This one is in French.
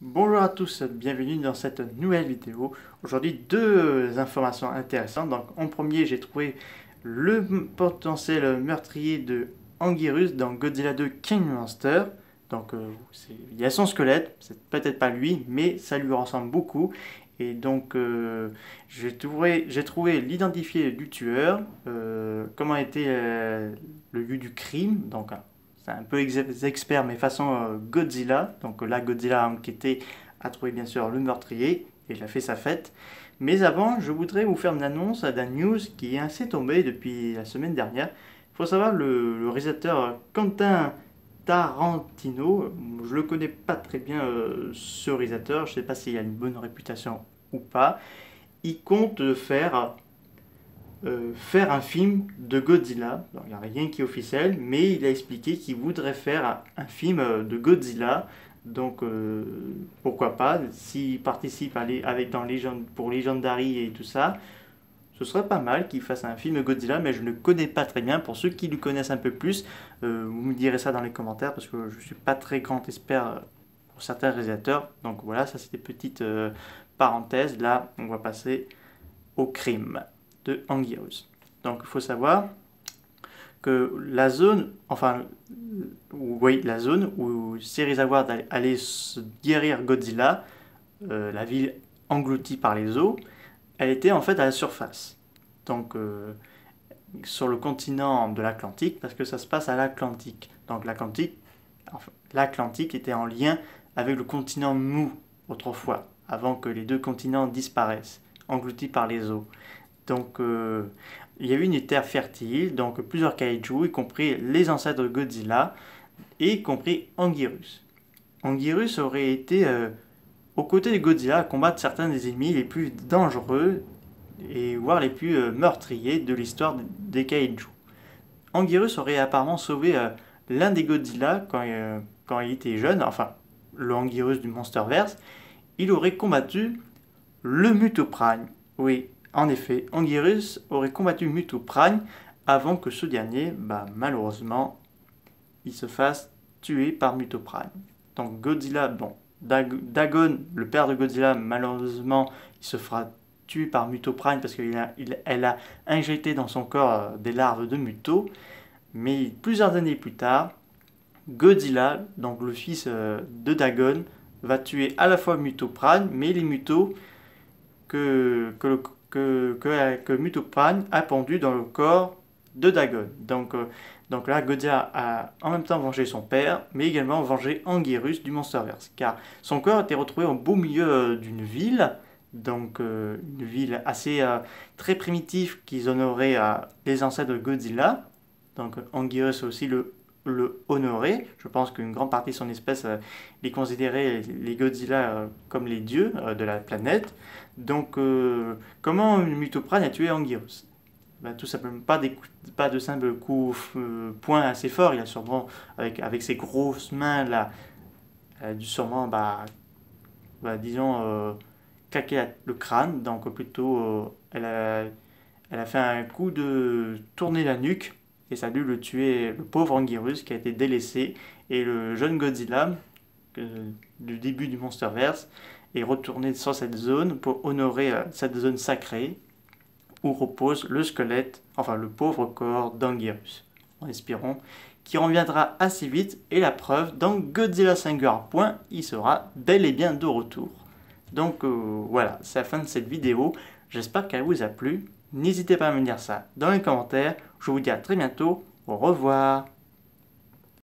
Bonjour à tous, bienvenue dans cette nouvelle vidéo. Aujourd'hui, deux informations intéressantes. Donc, en premier, j'ai trouvé le potentiel meurtrier de Anguirus dans Godzilla 2 King Monster. Donc, il y a son squelette, c'est peut-être pas lui, mais ça lui ressemble beaucoup. Et donc, j'ai trouvé l'identifié du tueur, comment était le lieu du crime. Donc, c'est un peu expert, mais façon Godzilla. Donc là, Godzilla a enquêté, a trouvé bien sûr le meurtrier, et il a fait sa fête. Mais avant, je voudrais vous faire une annonce d'un news qui est assez tombé depuis la semaine dernière. Il faut savoir, le réalisateur Quentin Tarantino, je le connais pas très bien ce réalisateur, je sais pas s'il a une bonne réputation ou pas. Il compte faire un film de Godzilla. Il n'y a rien qui est officiel, mais il a expliqué qu'il voudrait faire un film de Godzilla. Donc pourquoi pas, s'il participe pour Legendary et tout ça, ce serait pas mal qu'il fasse un film Godzilla, mais je ne connais pas très bien. Pour ceux qui le connaissent un peu plus, vous me direz ça dans les commentaires, parce que je ne suis pas très grand expert pour certains réalisateurs. Donc voilà, ça c'est des petites parenthèses. Là, on va passer au crime de Anguirus. Donc il faut savoir que la zone où Serizawa allait se guérir Godzilla, la ville engloutie par les eaux, elle était en fait à la surface. Donc sur le continent de l'Atlantique, parce que ça se passe à l'Atlantique. Donc l'Atlantique était en lien avec le continent mou autrefois, avant que les deux continents disparaissent, engloutis par les eaux. Donc il y avait une terre fertile, donc plusieurs kaiju, y compris les ancêtres de Godzilla, et y compris Anguirus. Anguirus aurait été aux côtés de Godzilla à combattre certains des ennemis les plus dangereux et voire les plus meurtriers de l'histoire des kaiju. Anguirus aurait apparemment sauvé l'un des Godzilla quand il était jeune, enfin le Anguirus du Monsterverse. Il aurait combattu le Mutoprane. Oui, en effet, Anguirus aurait combattu Mutoprane avant que ce dernier, malheureusement, il se fasse tuer par Mutoprane. Donc Godzilla, Dagon, le père de Godzilla, malheureusement, il se fera tuer par Mutoprane parce qu'elle a injecté dans son corps des larves de Muto. Mais plusieurs années plus tard, Godzilla, donc le fils de Dagon, va tuer à la fois Mutoprane, mais les Mutos que Mutoprane a pendu dans le corps de Dagon. Donc là, Godzilla a en même temps vengé son père, mais également vengé Anguirus du Monsterverse, car son corps a été retrouvé au beau milieu d'une ville, donc une ville assez très primitive qui honorait les ancêtres de Godzilla. Donc Anguirus aussi le honorait. Je pense qu'une grande partie de son espèce les considérait, les Godzilla, comme les dieux de la planète. Donc comment Mutoprane a tué Anguirus? Tout simplement pas de simple coup poing assez fort. Il a sûrement, avec ses grosses mains là, elle a dû sûrement disons claquer le crâne. Donc plutôt elle a fait un coup de tourner la nuque, et ça a dû le tuer, le pauvre Anguirus qui a été délaissé. Et le jeune Godzilla du début du Monsterverse est retourné sur cette zone pour honorer cette zone sacrée où repose le squelette, enfin le pauvre corps d'Anguirus. En espérant qu'il reviendra assez vite, et la preuve, dans Godzilla Singular Point, il sera bel et bien de retour. Donc voilà, c'est la fin de cette vidéo. J'espère qu'elle vous a plu. N'hésitez pas à me dire ça dans les commentaires. Je vous dis à très bientôt. Au revoir.